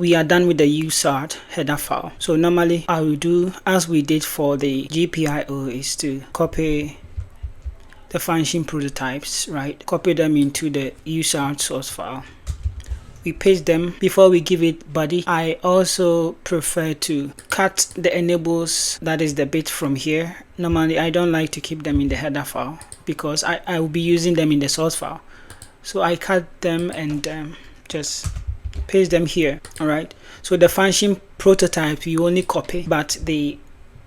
we are done with the UART header file. So normally I will do as we did for the GPIO, is to copy the function prototypes, right? Copy them into the UART source file. We paste them before we give it body. I also prefer to cut the enables, that is the bit from here. Normally I don't like to keep them in the header file because I will be using them in the source file. So I cut them and just paste them here. All right, so the function prototype you only copy, but the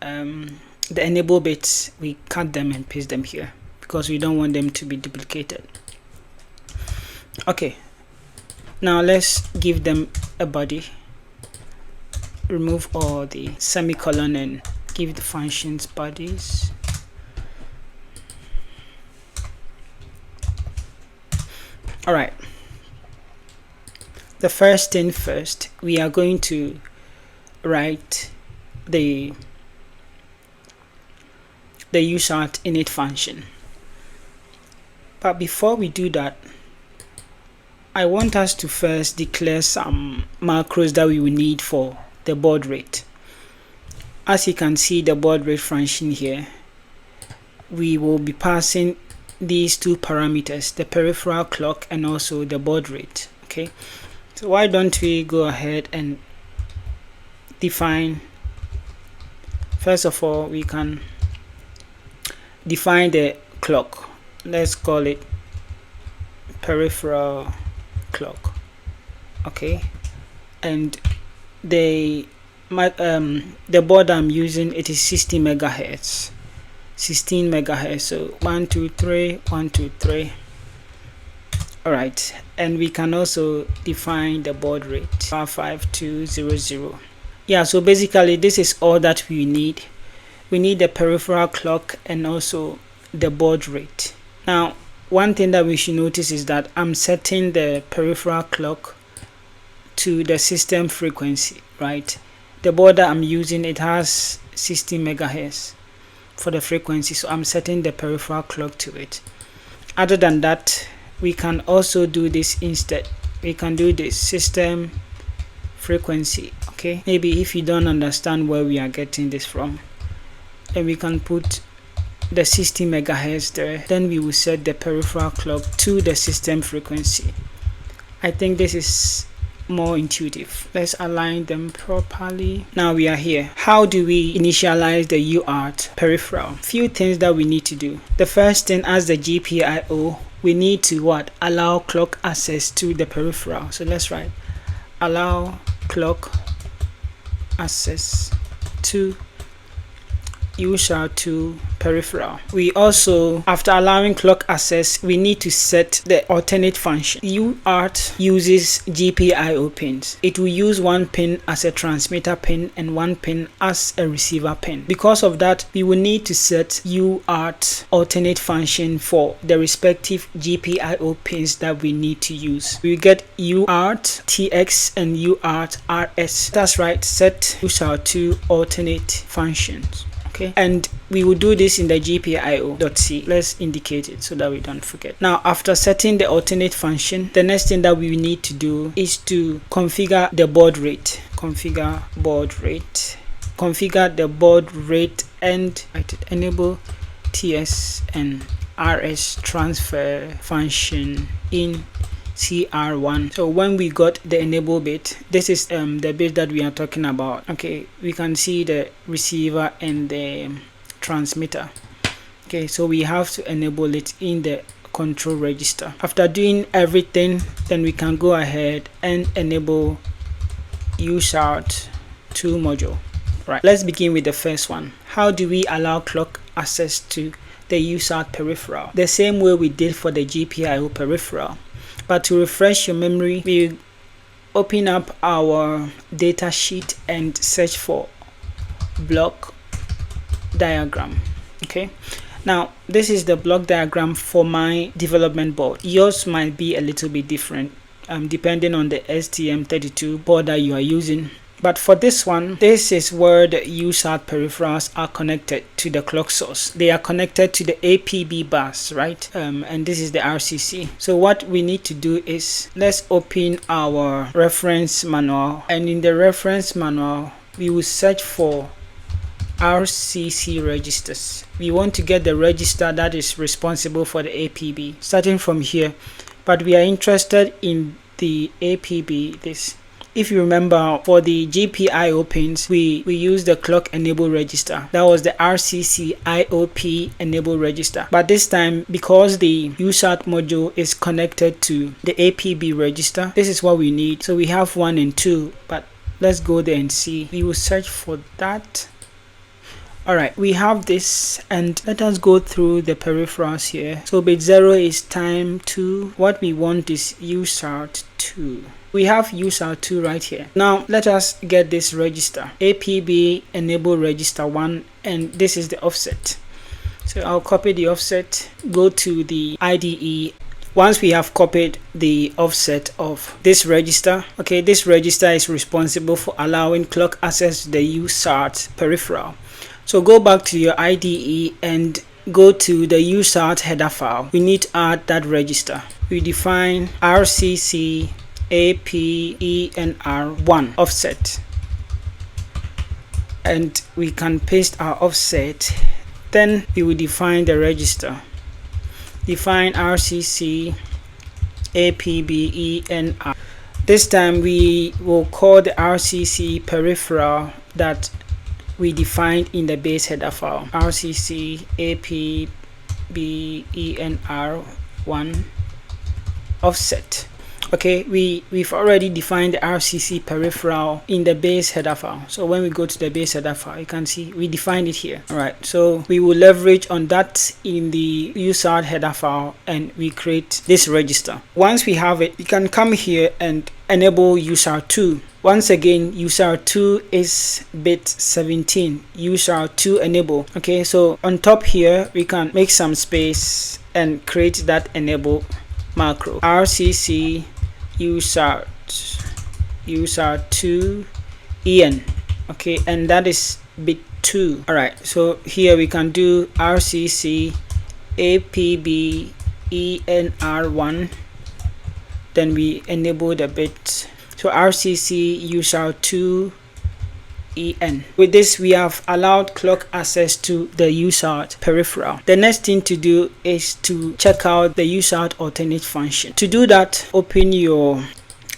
enable bits we cut them and paste them here because we don't want them to be duplicated. Okay, now let's give them a body. Remove all the semicolon and give the functions bodies. All right, the first thing first, we are going to write the UART init function. But before we do that, I want us to first declare some macros that we will need for the baud rate. As you can see, the baud rate function here, we will be passing these two parameters, the peripheral clock and also the baud rate. Okay, so why don't we go ahead and define, first of all, we can define the clock. Let's call it peripheral clock. Okay, and the baud I'm using, it is 60 megahertz, 16 megahertz. So 1 2 3 1 2 3. All right, and we can also define the baud rate 55200. Yeah, so basically this is all that we need. We need the peripheral clock and also the baud rate. Now, one thing that we should notice is that I'm setting the peripheral clock to the system frequency, right? The baud that I'm using, it has 60 megahertz for the frequency, so I'm setting the peripheral clock to it. Other than that, we can also do this instead. We can do this system frequency. Okay, maybe if you don't understand where we are getting this from, then we can put the 60 megahertz there. Then we will set the peripheral clock to the system frequency. I think this is more intuitive. Let's align them properly. Now we are here. How do we initialize the UART peripheral? Few things that we need to do. The first thing, as the GPIO, we need to allow clock access to the peripheral. So let's write allow clock access to UART peripheral. We also, after allowing clock access, we need to set the alternate function. UART uses GPIO pins. It will use one pin as a transmitter pin and one pin as a receiver pin. Because of that, we will need to set UART alternate function for the respective GPIO pins that we need to use. We get UART TX and UART RS. That's right, set UART alternate functions. Okay, and we will do this in the GPIO.c. Let's indicate it so that we don't forget. Now, after setting the alternate function, the next thing that we need to do is to configure the baud rate. Configure the baud rate and enable TS and RS transfer function in CR1. So when we got the enable bit, this is the bit that we are talking about. Okay, we can see the receiver and the transmitter. Okay, so we have to enable it in the control register. After doing everything, then we can go ahead and enable UART 2 module. Right, let's begin with the first one. How do we allow clock access to the UART peripheral? The same way we did for the GPIO peripheral. But to refresh your memory, we open up our data sheet and search for block diagram. Okay, now this is the block diagram for my development board. Yours might be a little bit different depending on the STM32 board that you are using. But for this one, this is where the UART peripherals are connected to the clock source. They are connected to the APB bus, right? And this is the RCC. So what we need to do is, let's open our reference manual, and in the reference manual we will search for RCC registers. We want to get the register that is responsible for the APB, starting from here, but we are interested in the APB. This, if you remember, for the GPIO pins, we use the clock enable register. That was the RCC IOP enable register. But this time, because the UART module is connected to the APB register, this is what we need. So we have 1 and 2, but let's go there and see. We will search for that. Alright, we have this, and let us go through the peripherals here. So bit 0 is time 2. What we want is UART 2. We have UART 2 right here. Now let us get this register, APB enable register 1, and this is the offset. So I'll copy the offset, go to the IDE. Once we have copied the offset of this register, okay, this register is responsible for allowing clock access to the UART peripheral. So go back to your IDE and go to the UART header file. We need to add that register. We define RCC APENR1 offset, and we can paste our offset. Then we will define the register. Define RCC APBENR. This time we will call the RCC peripheral that we defined in the base header file, RCC APBENR1 offset. Okay, we've already defined the RCC peripheral in the base header file. So when we go to the base header file, you can see we defined it here. All right, so we will leverage on that in the UART header file, and we create this register. Once we have it, you can come here and enable UART 2. Once again, UART 2 is bit 17, UART 2 enable. Okay, so on top here we can make some space and create that enable macro, RCC UART 2 EN. Okay, and that is bit 2. All right, so here we can do RCC APBENR1, then we enable the bit. So RCC UART 2 EN. With this, we have allowed clock access to the UART peripheral. The next thing to do is to check out the UART alternate function. To do that, open your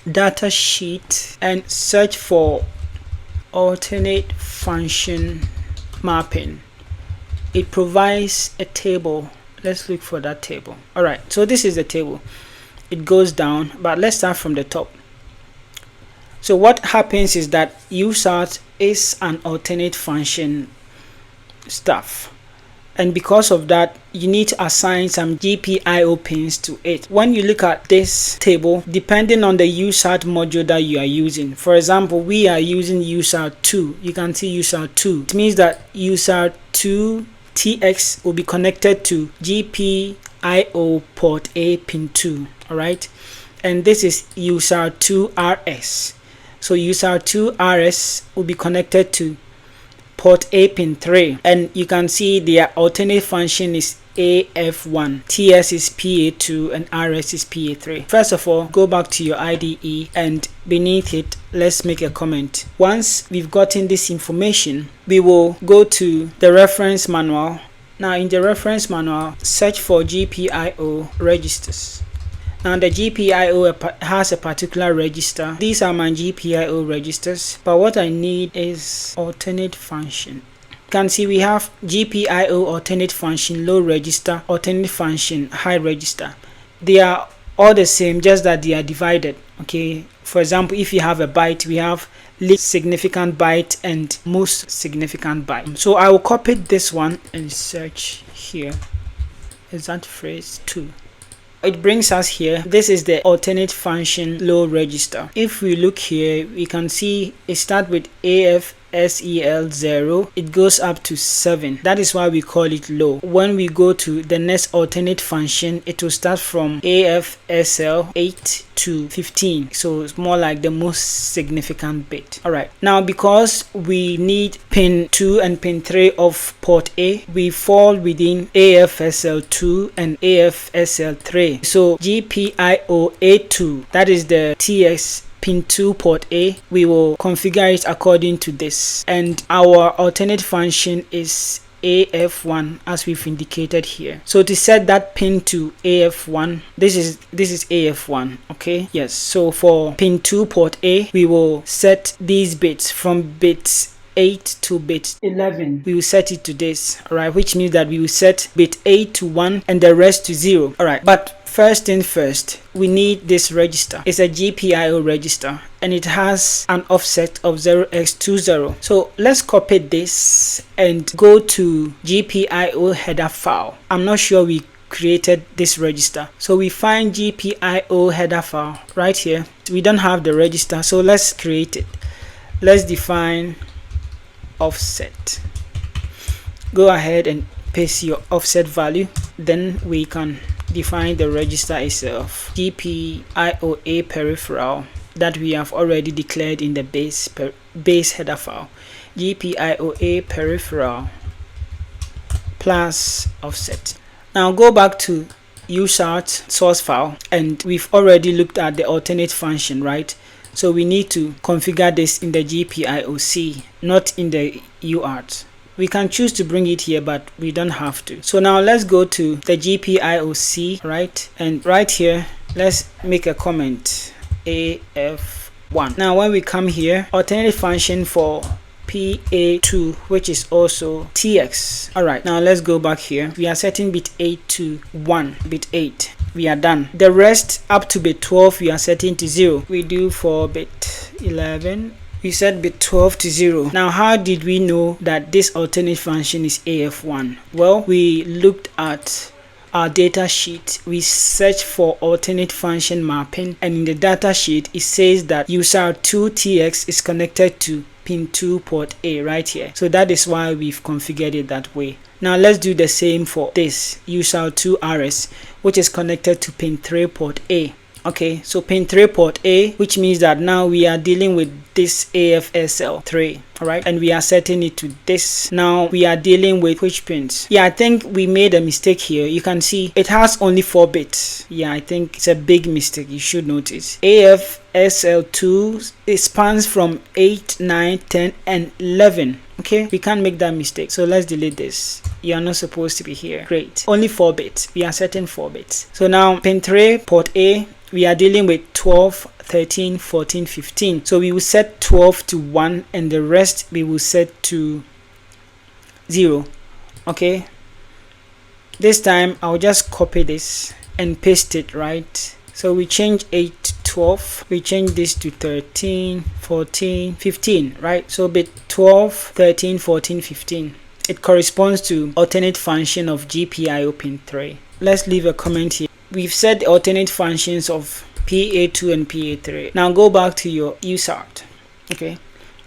data sheet and search for alternate function mapping. It provides a table. Let's look for that table. All right, so this is the table. It goes down, but let's start from the top. So what happens is that UART is an alternate function stuff, and because of that you need to assign some GPIO pins to it. When you look at this table, depending on the UART module that you are using, for example, we are using UART 2. You can see UART 2. It means that UART 2 TX will be connected to GPIO port A pin 2. All right, and this is UART 2 RS. So UART 2 RS will be connected to port A pin 3, and you can see their alternate function is AF1, TS is PA2, and RS is PA3. First of all, go back to your IDE, and beneath it, let's make a comment. Once we've gotten this information, we will go to the reference manual. Now in the reference manual, search for GPIO registers. Now the GPIO has a particular register. These are my GPIO registers, but what I need is alternate function. You can see we have GPIO alternate function low register, alternate function high register. They are all the same, just that they are divided. Okay, for example, if you have a byte, we have least significant byte and most significant byte. So I will copy this one and search here. Is that phrase 2? It brings us here. This is the alternate function low register. If we look here, we can see it starts with AF SEL0, it goes up to 7. That is why we call it low. When we go to the next alternate function, it will start from AFSL8 to 15, so it's more like the most significant bit. Alright, now because we need pin 2 and pin 3 of port A, we fall within AFSL2 and AFSL3. So GPIO A2, that is the TX pin 2 port A, we will configure it according to this, and our alternate function is AF1 as we've indicated here. So to set that pin to AF1, this is AF1. Okay, yes, so for pin 2 port A, we will set these bits from bits 8 to bit 11. We will set it to this. Alright, which means that we will set bit 8 to 1 and the rest to 0. Alright, but first thing first, we need this register. It's a GPIO register and it has an offset of 0x20. So let's copy this and go to GPIO header file. I'm not sure we created this register, so we find GPIO header file right here. We don't have the register, so let's create it. Let's define offset. Go ahead and paste your offset value, then we can define the register itself. GPIO peripheral that we have already declared in the base header file. GPIO peripheral plus offset. Now go back to UART source file, and we've already looked at the alternate function, right? So we need to configure this in the GPIOC, not in the UART. We can choose to bring it here, but we don't have to. So now let's go to the GPIOC, right? And right here, let's make a comment, AF1. Now when we come here, alternate function for PA2, which is also TX. Alright, now let's go back here. We are setting bit 8 to 1, bit 8. We are done. The rest up to bit 12, we are setting to 0. We do for bit 11. We set bit 12 to 0. Now how did we know that this alternate function is AF1? Well, we looked at our data sheet. We searched for alternate function mapping, and in the data sheet it says that UART2TX is connected to pin 2 port A right here. So that is why we've configured it that way. Now let's do the same for this UART2RS, which is connected to pin 3 port A. Okay, so pin 3 port A, which means that now we are dealing with this AFSL3, alright, and we are setting it to this. Now we are dealing with which pins? Yeah, I think we made a mistake here. You can see it has only 4 bits. Yeah, I think it's a big mistake. You should notice. AFSL2, it spans from 8, 9, 10, and 11. Okay, we can't make that mistake. So let's delete this. You are not supposed to be here. Great. Only 4 bits. We are setting 4 bits. So now pin 3 port A, we are dealing with 12, 13, 14, 15. So we will set 12 to 1 and the rest we will set to 0. Okay. This time I'll just copy this and paste it, right? So we change 8 to 12. We change this to 13, 14, 15, right? So bit 12, 13, 14, 15. It corresponds to alternate function of GPIO pin 3. Let's leave a comment here. We've set the alternate functions of PA2 and PA3. Now go back to your UART. Okay,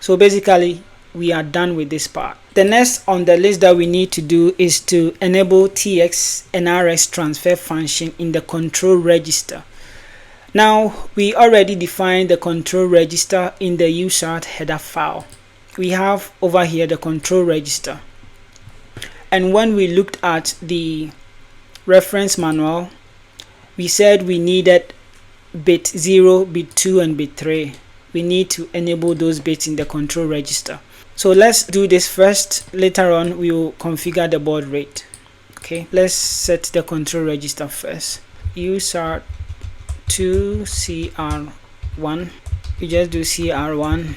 so basically we are done with this part. The next on the list that we need to do is to enable TX and RS transfer function in the control register. Now we already defined the control register in the UART header file. We have over here the control register, and when we looked at the reference manual, we said we needed bit 0, bit 2, and bit 3. We need to enable those bits in the control register. So let's do this first. Later on we will configure the baud rate. Okay, let's set the control register first. UART 2 CR1. We just do CR1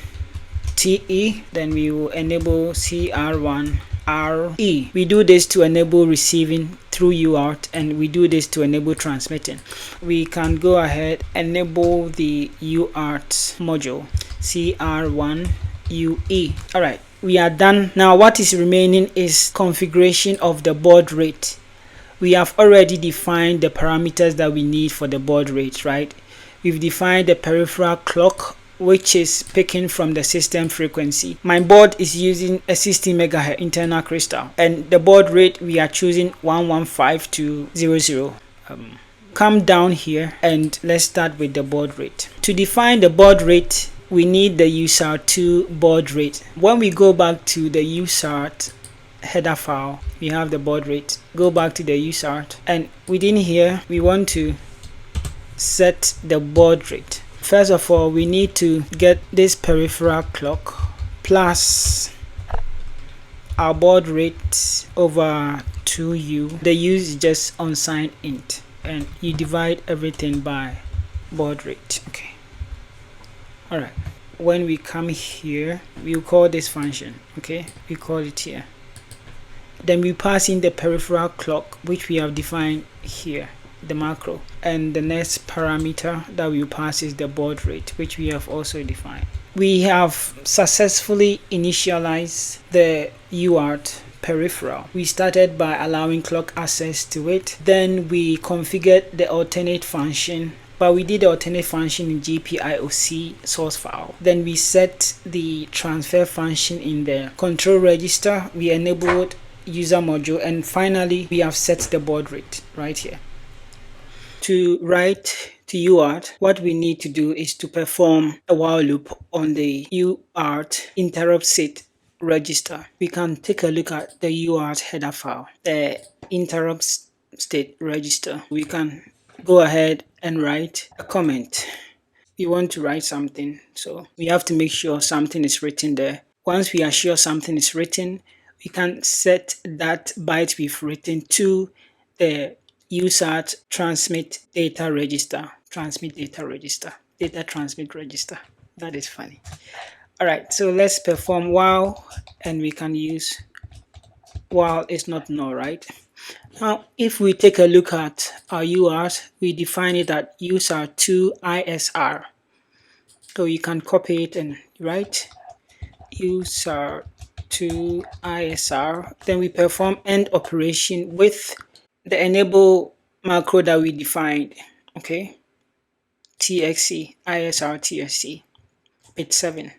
TE, then we will enable CR1 RE. We do this to enable receiving through UART, and we do this to enable transmitting. We can go ahead and enable the UART module CR1 UE. Alright, we are done. Now what is remaining is configuration of the baud rate. We have already defined the parameters that we need for the baud rate, right? We've defined the peripheral clock, which is picking from the system frequency. My board is using a 60 megahertz internal crystal, and the baud rate we are choosing 115 to 00. Come down here and let's start with the baud rate. To define the baud rate, we need the UART baud rate. When we go back to the UART header file, we have the baud rate. Go back to the UART, and within here we want to set the baud rate. First of all, we need to get this peripheral clock plus our baud rate over 2u. The u is just unsigned int, and you divide everything by baud rate. Okay. All right. When we come here, we'll call this function. Okay, we call it here. Then we pass in the peripheral clock, which we have defined here, the macro, and the next parameter that we pass is the baud rate, which we have also defined. We have successfully initialized the UART peripheral. We started by allowing clock access to it, then we configured the alternate function, but we did the alternate function in GPIO source file. Then we set the transfer function in the control register, we enabled user module, and finally we have set the baud rate right here. To write to UART, what we need to do is to perform a while loop on the UART interrupt state register. We can take a look at the UART header file, the interrupt state register. We can go ahead and write a comment. We want to write something, so we have to make sure something is written there. Once we are sure something is written, we can set that byte we've written to the UART transmit data register. Data transmit register. That is funny. All right, so let's perform while, and we can use while is not null, right? Now, if we take a look at our UART, we define it at UART2 ISR. So you can copy it and write UART2 ISR. Then we perform end operation with the enable macro that we defined. Okay, TXC ISR TXC bit 7.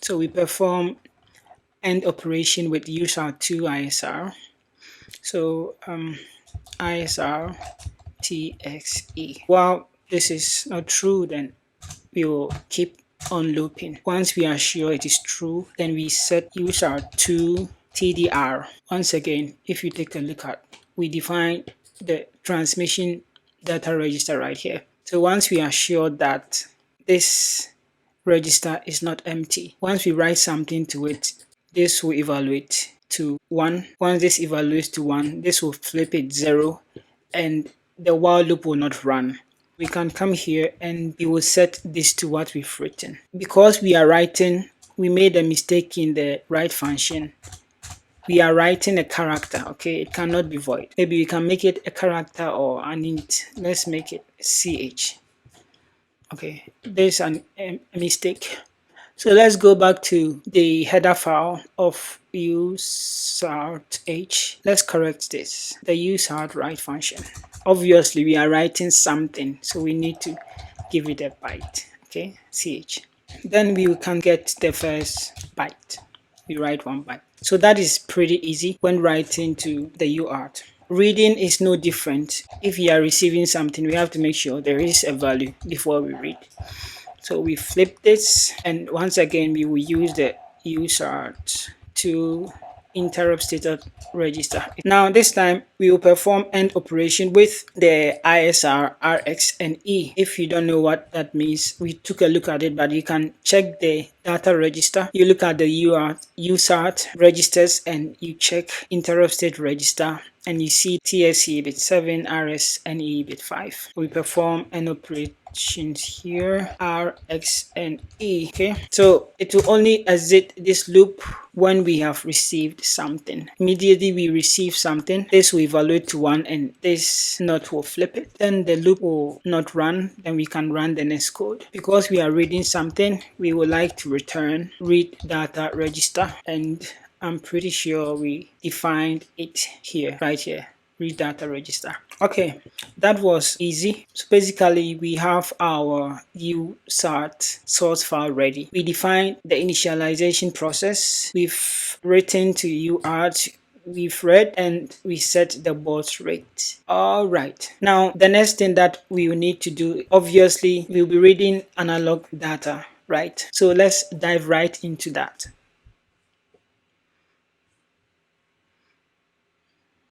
So we perform end operation with UART2 ISR. So ISR TXE. While this is not true, then we will keep on looping. Once we are sure it is true, then we set UART2 TDR. Once again, if you take a look at, we define the transmission data register right here. So once we are sure that this register is not empty, once we write something to it, this will evaluate to 1. Once this evaluates to 1, this will flip it 0, and the while loop will not run. We can come here and we will set this to what we've written. Because we are writing, we made a mistake in the write function. We are writing a character, okay? It cannot be void. Maybe we can make it a character or an int. Let's make it ch. Okay, there's a mistake. So let's go back to the header file of UART. Let's correct this, the UART write function. Obviously, we are writing something, so we need to give it a byte, okay, ch. Then we can get the first byte. We write 1 byte. So that is pretty easy when writing to the UART. Reading is no different. If you are receiving something, we have to make sure there is a value before we read. So we flip this, and once again we will use the UART to interrupt status register. Now this time we will perform end operation with the ISR, RX, and E. If you don't know what that means, we took a look at it, but you can check the data register. You look at the UART registers and you check interrupt state register, and you see TSC bit 7, RS, and E bit 5. We perform end operations here, RX and E. Okay, so it will only exit this loop when we have received something. Immediately we receive something, this will evaluate to 1, and this not will flip it. Then the loop will not run, then we can run the next code. Because we are reading something, we would like to return read data register, and I'm pretty sure we defined it here, right here. read data register. Okay, that was easy. So basically we have our USART source file ready. We defined the initialization process. We've written to UART, we've read, and we set the baud rate. All right, now the next thing that we will need to do, obviously we'll be reading analog data, right? So let's dive right into that.